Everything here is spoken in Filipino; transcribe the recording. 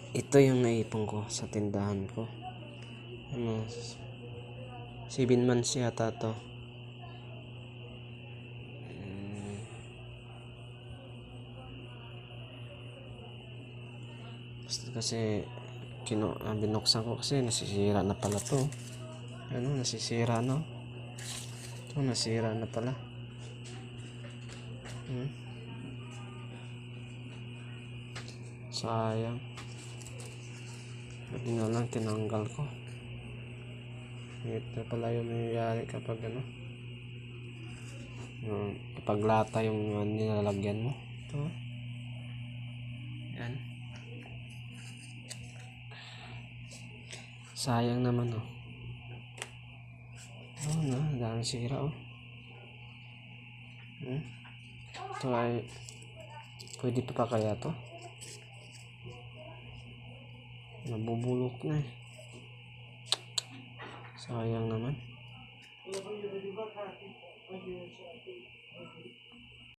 Ito yung naipon ko sa tindahan ko. 7 months yata to. Kasi binuksan ko kasi nasisira na pala to. Nasisira no? Ito nasira na pala. Sayang. Buti na lang tinanggal ko. Ito pala yung nangyayari kapag kapag lata yung nilalagyan mo. Ito. Yan. Sayang naman dahil sira Ito ay pwede pa kaya to? Nabubulok na sayang naman.